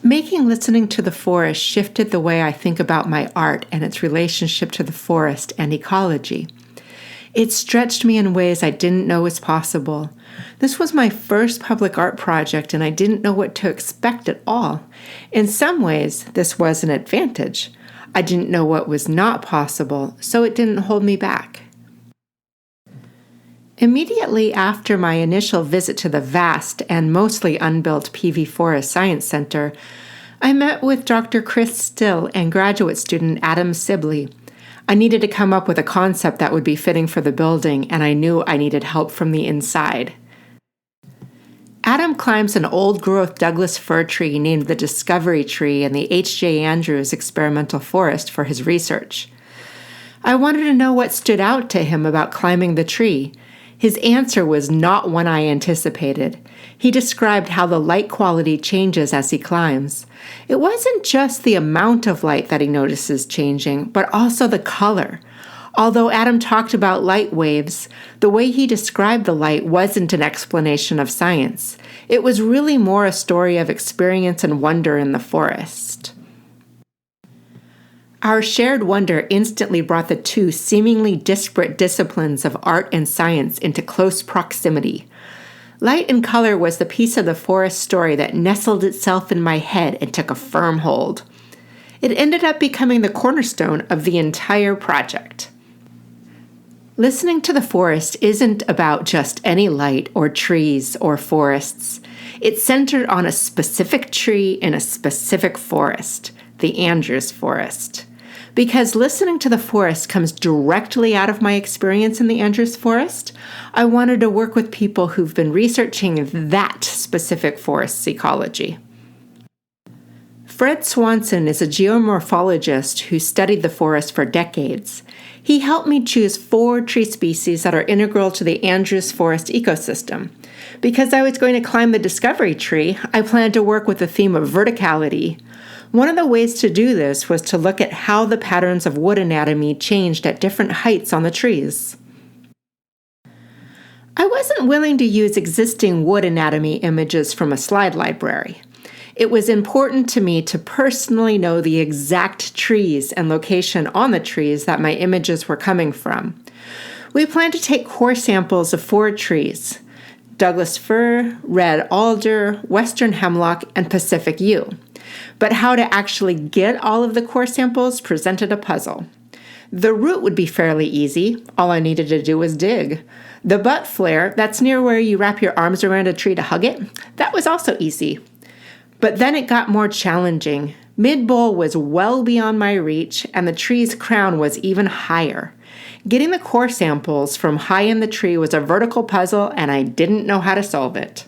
Making listening to the forest shifted the way I think about my art and its relationship to the forest and ecology. It stretched me in ways I didn't know was possible. This was my first public art project, and I didn't know what to expect at all. In some ways, this was an advantage. I didn't know what was not possible, so it didn't hold me back. Immediately after my initial visit to the vast and mostly unbuilt PV Forest Science Center, I met with Dr. Chris Still and graduate student Adam Sibley. I needed to come up with a concept that would be fitting for the building, and I knew I needed help from the inside. Adam climbs an old-growth Douglas fir tree named the Discovery Tree in the H.J. Andrews Experimental Forest for his research. I wanted to know what stood out to him about climbing the tree. His answer was not one I anticipated. He described how the light quality changes as he climbs. It wasn't just the amount of light that he notices changing, but also the color. Although Adam talked about light waves, the way he described the light wasn't an explanation of science. It was really more a story of experience and wonder in the forest. Our shared wonder instantly brought the two seemingly disparate disciplines of art and science into close proximity. Light and color was the piece of the forest story that nestled itself in my head and took a firm hold. It ended up becoming the cornerstone of the entire project. Listening to the forest isn't about just any light or trees or forests. It's centered on a specific tree in a specific forest, the Andrews Forest. Because listening to the forest comes directly out of my experience in the Andrews Forest, I wanted to work with people who've been researching that specific forest's ecology. Fred Swanson is a geomorphologist who studied the forest for decades. He helped me choose 4 tree species that are integral to the Andrews Forest ecosystem. Because I was going to climb the Discovery Tree, I planned to work with the theme of verticality. One of the ways to do this was to look at how the patterns of wood anatomy changed at different heights on the trees. I wasn't willing to use existing wood anatomy images from a slide library. It was important to me to personally know the exact trees and location on the trees that my images were coming from. We planned to take core samples of 4 trees: Douglas fir, red alder, western hemlock, and Pacific yew. But how to actually get all of the core samples presented a puzzle. The root would be fairly easy. All I needed to do was dig. The butt flare, that's near where you wrap your arms around a tree to hug it, that was also easy. But then it got more challenging. Mid-bowl was well beyond my reach, and the tree's crown was even higher. Getting the core samples from high in the tree was a vertical puzzle, and I didn't know how to solve it.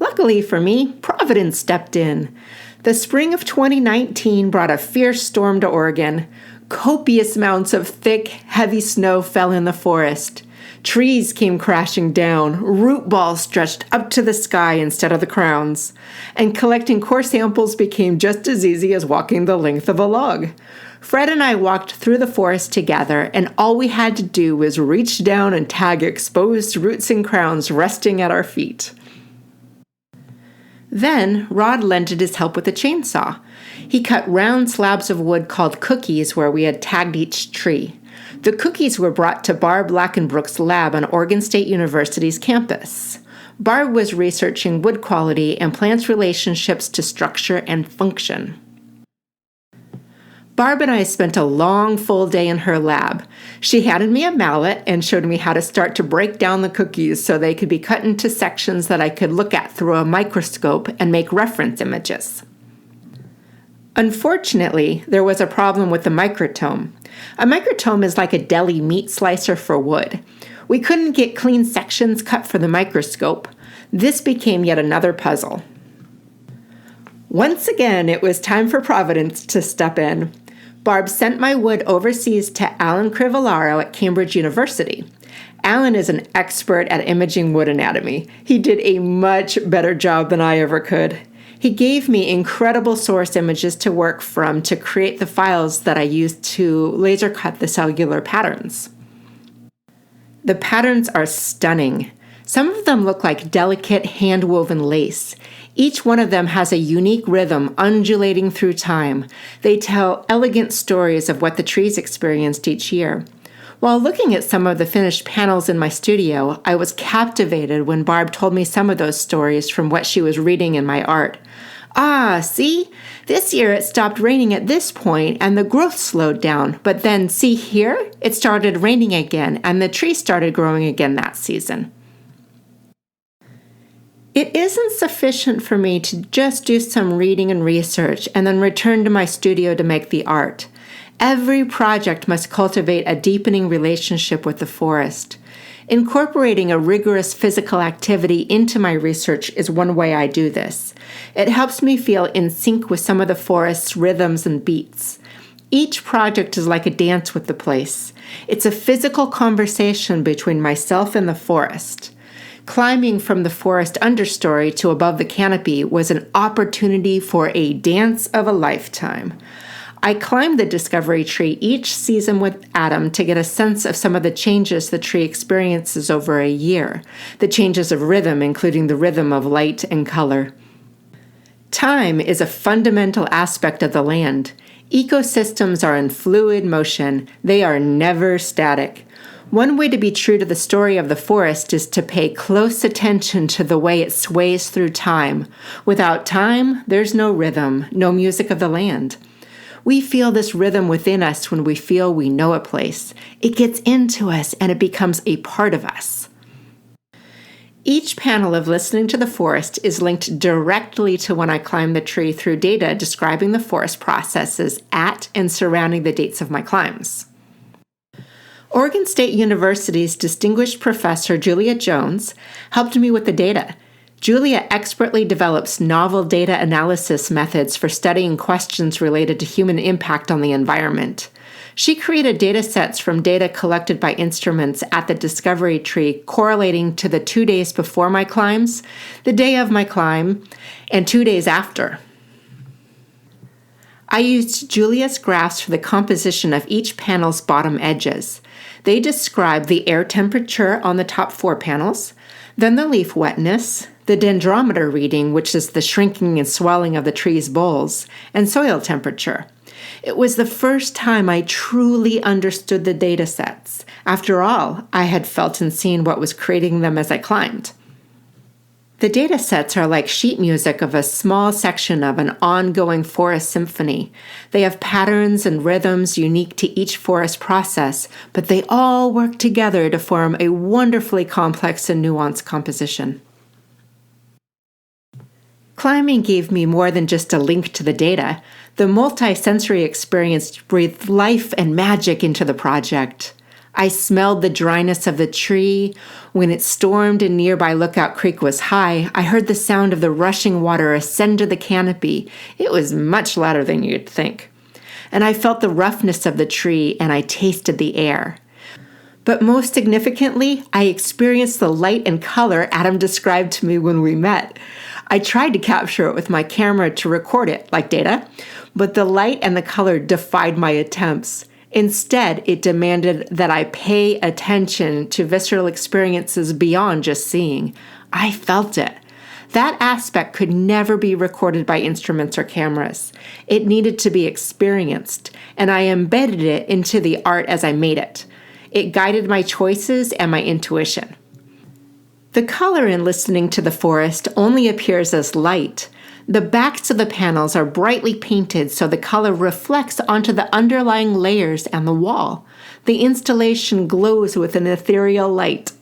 Luckily for me, Providence stepped in. The spring of 2019 brought a fierce storm to Oregon. Copious amounts of thick, heavy snow fell in the forest. Trees came crashing down, root balls stretched up to the sky instead of the crowns, and collecting core samples became just as easy as walking the length of a log. Fred and I walked through the forest together, and all we had to do was reach down and tag exposed roots and crowns resting at our feet. Then, Rod lended his help with a chainsaw. He cut round slabs of wood called cookies where we had tagged each tree. The cookies were brought to Barb Lackenbrook's lab on Oregon State University's campus. Barb was researching wood quality and plants' relationships to structure and function. Barb and I spent a long, full day in her lab. She handed me a mallet and showed me how to start to break down the cookies so they could be cut into sections that I could look at through a microscope and make reference images. Unfortunately, there was a problem with the microtome. A microtome is like a deli meat slicer for wood. We couldn't get clean sections cut for the microscope. This became yet another puzzle. Once again, it was time for Providence to step in. Barb sent my wood overseas to Alan Crivellaro at Cambridge University. Alan is an expert at imaging wood anatomy. He did a much better job than I ever could. He gave me incredible source images to work from to create the files that I used to laser cut the cellular patterns. The patterns are stunning. Some of them look like delicate hand-woven lace. Each one of them has a unique rhythm undulating through time. They tell elegant stories of what the trees experienced each year. While looking at some of the finished panels in my studio, I was captivated when Barb told me some of those stories from what she was reading in my art. Ah, see? This year it stopped raining at this point and the growth slowed down. But then, see here? It started raining again and the tree started growing again that season. It isn't sufficient for me to just do some reading and research and then return to my studio to make the art. Every project must cultivate a deepening relationship with the forest. Incorporating a rigorous physical activity into my research is one way I do this. It helps me feel in sync with some of the forest's rhythms and beats. Each project is like a dance with the place. It's a physical conversation between myself and the forest. Climbing from the forest understory to above the canopy was an opportunity for a dance of a lifetime. I climbed the discovery tree each season with Adam to get a sense of some of the changes the tree experiences over a year, the changes of rhythm, including the rhythm of light and color. Time is a fundamental aspect of the land. Ecosystems are in fluid motion. They are never static. One way to be true to the story of the forest is to pay close attention to the way it sways through time. Without time, there's no rhythm, no music of the land. We feel this rhythm within us when we feel we know a place. It gets into us and it becomes a part of us. Each panel of Listening to the Forest is linked directly to when I climbed the tree through data describing the forest processes at and surrounding the dates of my climbs. Oregon State University's distinguished professor Julia Jones helped me with the data. Julia expertly develops novel data analysis methods for studying questions related to human impact on the environment. She created data sets from data collected by instruments at the discovery tree correlating to the 2 days before my climbs, the day of my climb, and 2 days after. I used Julia's graphs for the composition of each panel's bottom edges. They describe the air temperature on the top 4 panels, then the leaf wetness, the dendrometer reading, which is the shrinking and swelling of the tree's boles, and soil temperature. It was the first time I truly understood the data sets. After all, I had felt and seen what was creating them as I climbed. The data sets are like sheet music of a small section of an ongoing forest symphony. They have patterns and rhythms unique to each forest process, but they all work together to form a wonderfully complex and nuanced composition. Climbing gave me more than just a link to the data. The multi-sensory experience breathed life and magic into the project. I smelled the dryness of the tree. When it stormed and nearby Lookout Creek was high, I heard the sound of the rushing water ascend to the canopy. It was much louder than you'd think. And I felt the roughness of the tree, and I tasted the air. But most significantly, I experienced the light and color Adam described to me when we met. I tried to capture it with my camera to record it, like data, but the light and the color defied my attempts. Instead, it demanded that I pay attention to visceral experiences beyond just seeing. I felt it. That aspect could never be recorded by instruments or cameras. It needed to be experienced, and I embedded it into the art as I made it. It guided my choices and my intuition. The color in Listening to the Forest only appears as light. The backs of the panels are brightly painted so the color reflects onto the underlying layers and the wall. The installation glows with an ethereal light.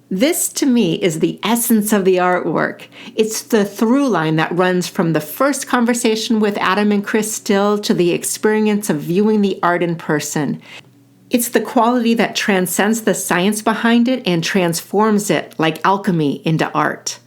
This, to me, is the essence of the artwork. It's the through line that runs from the first conversation with Adam and Chris Still to the experience of viewing the art in person. It's the quality that transcends the science behind it and transforms it, like alchemy, into art.